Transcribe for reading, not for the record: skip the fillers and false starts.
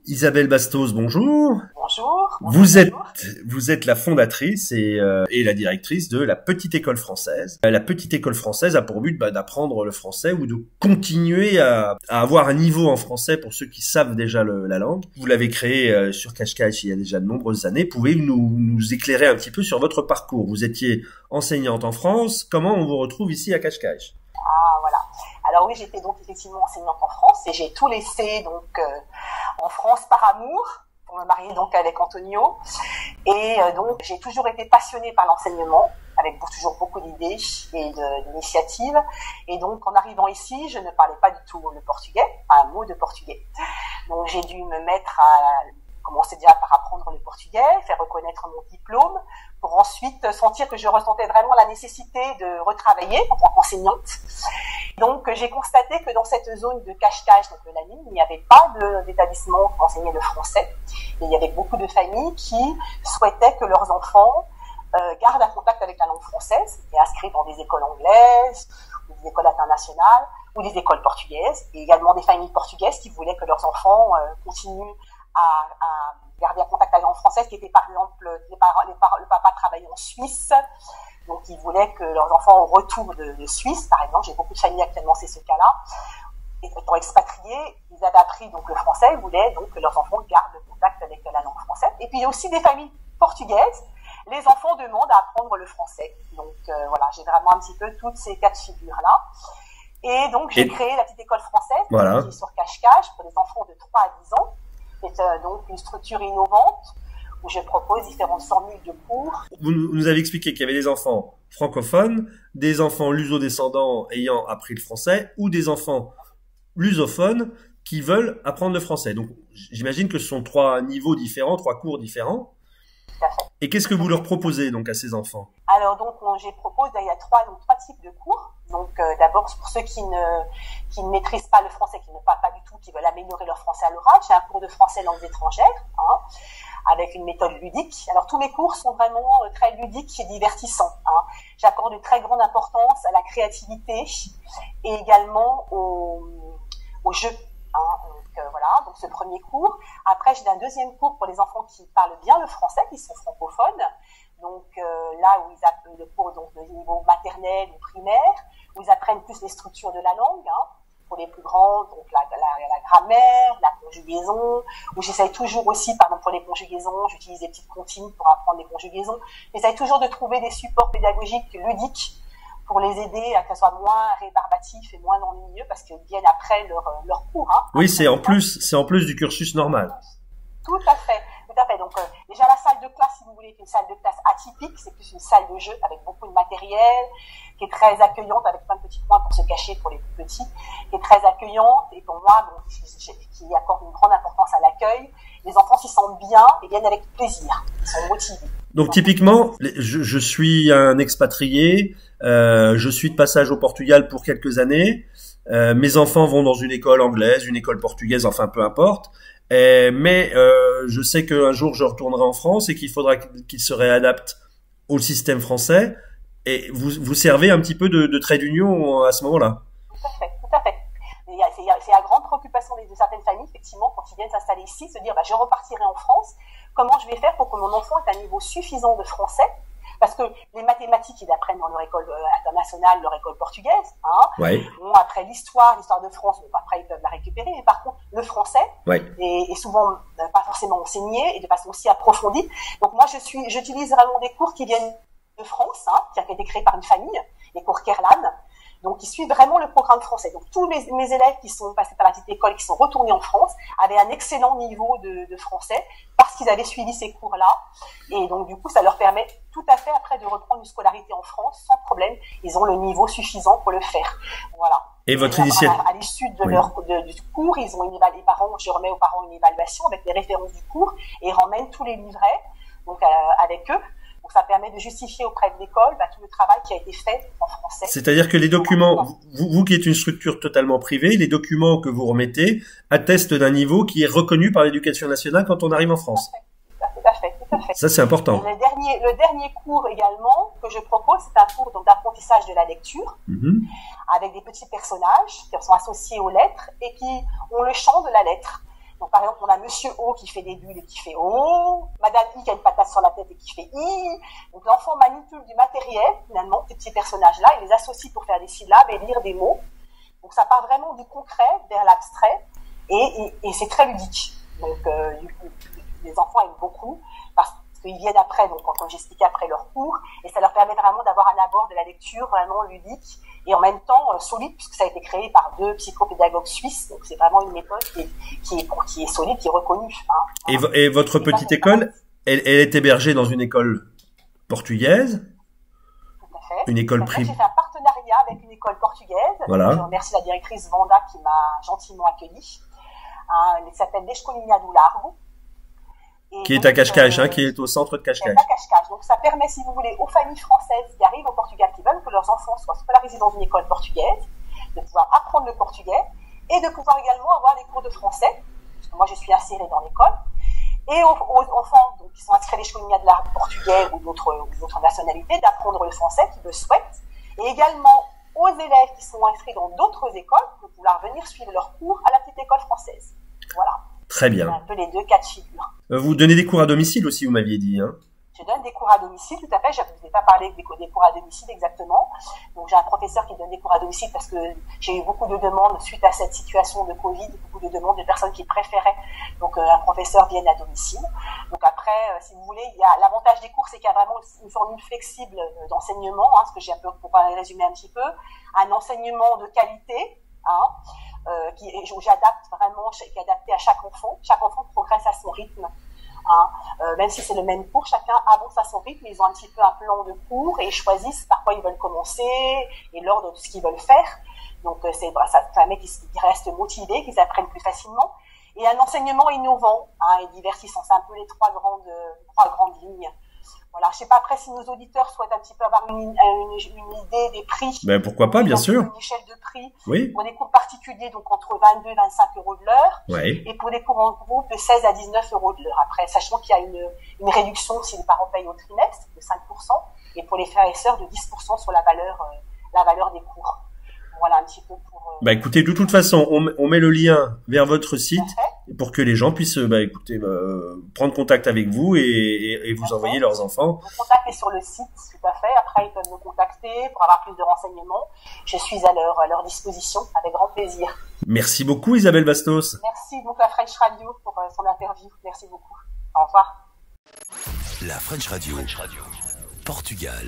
Isabelle Bastos, bonjour. Bonjour. Vous êtes, vous êtes la fondatrice et la directrice de la Petite École Française. La Petite École Française a pour but d'apprendre le français ou de continuer à avoir un niveau en français pour ceux qui savent déjà la langue. Vous l'avez créée sur Cascais il y a déjà de nombreuses années. Pouvez-vous nous éclairer un petit peu sur votre parcours? Vous étiez enseignante en France. Comment on vous retrouve ici à Cascais? Ah, voilà. Alors oui, j'étais donc effectivement enseignante en France et j'ai tout laissé donc en France par amour pour me marier donc avec Antonio. Et donc j'ai toujours été passionnée par l'enseignement, avec toujours beaucoup d'idées et d'initiatives. Et donc en arrivant ici, je ne parlais pas du tout le portugais, pas un mot de portugais. Donc j'ai dû me mettre à commencer déjà par apprendre le portugais, faire reconnaître mon diplôme, pour ensuite sentir que je ressentais vraiment la nécessité de retravailler en tant qu'enseignante. Donc j'ai constaté que dans cette zone de Cascais, donc de la mine, il n'y avait pas d'établissement qui enseignait le français. Et il y avait beaucoup de familles qui souhaitaient que leurs enfants gardent un contact avec la langue française, et inscrits dans des écoles anglaises, ou des écoles internationales, ou des écoles portugaises, et également des familles portugaises qui voulaient que leurs enfants continuent à garder un contact avec la langue française, qui était par exemple le papa travaillait en Suisse, donc ils voulaient que leurs enfants au retour de Suisse, par exemple, j'ai beaucoup de familles actuellement, c'est ce cas-là, étant expatriés, ils avaient appris donc le français, ils voulaient donc que leurs enfants gardent le contact avec la langue française. Et puis il y a aussi des familles portugaises, les enfants demandent à apprendre le français. Donc voilà, j'ai vraiment un petit peu toutes ces cas de figure-là. Et donc j'ai créé la Petite École Française, voilà, qui est sur Cascais pour les enfants de 3 à 10 ans. C'est donc une structure innovante où je propose différentes formules de cours. Vous nous avez expliqué qu'il y avait des enfants francophones, des enfants luso-descendants ayant appris le français ou des enfants lusophones qui veulent apprendre le français. Donc j'imagine que ce sont 3 niveaux différents, 3 cours différents. Tout à fait. Et qu'est-ce que vous leur proposez donc à ces enfants? Alors donc il y a trois types de cours. Donc d'abord pour ceux qui ne maîtrisent pas le français, qui ne parlent pas du tout, qui veulent améliorer leur français à l'oral, j'ai un cours de français langues étrangères, avec une méthode ludique. Alors tous mes cours sont vraiment très ludiques et divertissants. J'accorde une très grande importance à la créativité et également au jeu. Voilà, donc ce premier cours. Après, j'ai un deuxième cours pour les enfants qui parlent bien le français, qui sont francophones. Donc là où ils apprennent le cours donc de niveau maternel ou primaire, où ils apprennent plus les structures de la langue. Pour les plus grands, donc la grammaire, la conjugaison, où j'essaye toujours aussi, par exemple pour les conjugaisons, j'utilise des petites comptines pour apprendre les conjugaisons. J'essaye toujours de trouver des supports pédagogiques ludiques pour les aider à que ce soit moins rébarbatif et moins ennuyeux, parce qu'ils viennent après leur cours. Oui, c'est en plus du cursus normal. Tout à fait. Donc déjà la salle de classe, si vous voulez, est une salle de classe atypique, c'est plus une salle de jeu avec beaucoup de matériel, qui est très accueillante avec plein de petits coins pour se cacher pour les plus petits, qui est très accueillante et pour moi, qui accorde une grande importance à l'accueil. Les enfants s'y sentent bien et viennent avec plaisir, ils sont motivés. Donc typiquement, je suis un expatrié, je suis de passage au Portugal pour quelques années, mes enfants vont dans une école anglaise, une école portugaise, enfin peu importe. Mais je sais qu'un jour je retournerai en France et qu'il faudra qu'ils se réadaptent au système français. Et vous servez un petit peu de trait d'union à ce moment-là. Tout à fait. C'est la grande préoccupation de certaines familles, effectivement, quand ils viennent s'installer ici, se dire je repartirai en France. Comment je vais faire pour que mon enfant ait un niveau suffisant de français? Parce que les mathématiques, ils apprennent dans leur école internationale, leur école portugaise. Ouais. Bon, après l'histoire de France, après ils peuvent la récupérer. Mais par contre, le français est souvent pas forcément enseigné et de façon aussi approfondie. Donc moi, j'utilise vraiment des cours qui viennent de France, qui a été créés par une famille, les cours Kerlan. Donc, ils suivent vraiment le programme français. Donc, tous mes élèves qui sont passés par la petite école, qui sont retournés en France, avaient un excellent niveau de français parce qu'ils avaient suivi ces cours-là. Et donc, du coup, ça leur permet tout à fait après de reprendre une scolarité en France sans problème. Ils ont le niveau suffisant pour le faire. Voilà. Et votre initiative à l'issue de du cours, ils ont les parents, je remets aux parents une évaluation avec les références du cours et ils ramènent tous les livrets donc avec eux. Donc ça permet de justifier auprès de l'école tout le travail qui a été fait en français. C'est-à-dire que les documents, vous qui êtes une structure totalement privée, les documents que vous remettez attestent d'un niveau qui est reconnu par l'éducation nationale quand on arrive en France. Tout à fait. Ça, c'est important. Et le dernier cours également que je propose, c'est un cours d'apprentissage de la lecture, avec des petits personnages qui sont associés aux lettres et qui ont le champ de la lettre. Donc, par exemple, on a Monsieur O qui fait des bulles et qui fait O, Madame I qui a une patate sur la tête et qui fait I. Donc, l'enfant manipule du matériel, finalement, ces petits personnages-là, il les associe pour faire des syllabes et lire des mots. Donc, ça part vraiment du concret vers l'abstrait et c'est très ludique. Donc, les enfants aiment beaucoup parce qu'ils viennent après, donc, comme j'expliquais, après leur cours, et ça leur permet vraiment d'avoir un abord de la lecture vraiment ludique et en même temps solide, puisque ça a été créé par 2 psychopédagogues suisses. Donc, c'est vraiment une méthode qui est solide, qui est reconnue. Hein. Et votre petite école, elle est hébergée dans une école portugaise? Tout à fait. Une école privée. J'ai fait un partenariat avec une école portugaise. Voilà. Je remercie la directrice Vanda qui m'a gentiment accueillie. Elle s'appelle L'Escolinha do Largo. Qui est à Cascais, qui est au centre de Cascais. À Cascais. Donc ça permet, si vous voulez, aux familles françaises qui arrivent au Portugal, qui veulent que leurs enfants soient scolarisés dans une école portugaise, de pouvoir apprendre le portugais et de pouvoir également avoir des cours de français, parce que moi je suis insérée dans l'école, et aux enfants donc, qui sont inscrits à l'Escolinha de l'art portugais ou d'autres nationalités, d'apprendre le français, qui le souhaitent, et également aux élèves qui sont inscrits dans d'autres écoles, de pouvoir venir suivre leurs cours à la petite école française. Voilà. Très bien. C'est un peu les deux cas de figure. Vous donnez des cours à domicile aussi, vous m'aviez dit, hein? Je donne des cours à domicile, tout à fait. Je ne vous ai pas parlé des cours à domicile exactement. Donc, j'ai un professeur qui donne des cours à domicile parce que j'ai eu beaucoup de demandes suite à cette situation de Covid, beaucoup de demandes de personnes qui préféraient donc un professeur vienne à domicile. Donc après, si vous voulez, il y a l'avantage des cours, c'est qu'il y a vraiment une formule flexible d'enseignement, hein, ce que j'ai un peu, pour résumer un petit peu, un enseignement de qualité, hein, où j'adapte vraiment, qui est adapté à chaque enfant. Chaque enfant progresse à son rythme. Hein. Même si c'est le même cours, chacun avance à son rythme, ils ont un petit peu un plan de cours et ils choisissent par quoi ils veulent commencer et l'ordre de ce qu'ils veulent faire. Donc ça permet qu'ils restent motivés, qu'ils apprennent plus facilement. Et un enseignement innovant, hein, et divertissant, c'est un peu les trois grandes lignes. Voilà, je sais pas après si nos auditeurs souhaitent un petit peu avoir une idée des prix. Ben pourquoi pas, bien sûr. Une échelle de prix. Oui. Pour des cours particuliers, donc entre 22 et 25 euros de l'heure. Oui. Et pour des cours en groupe, de 16 à 19 euros de l'heure. Après, sachant qu'il y a une réduction si les parents payent au trimestre de 5%, et pour les frères et sœurs de 10% sur la valeur des cours. Voilà un petit peu pour... Bah écoutez, de toute façon, on met le lien vers votre site pour que les gens puissent prendre contact avec vous et vous envoyer leurs enfants. Le contact est sur le site, tout à fait. Après, ils peuvent me contacter pour avoir plus de renseignements. Je suis à leur disposition avec grand plaisir. Merci beaucoup Isabelle Bastos. Merci donc à French Radio pour son interview. Merci beaucoup. Au revoir. La French Radio. Portugal.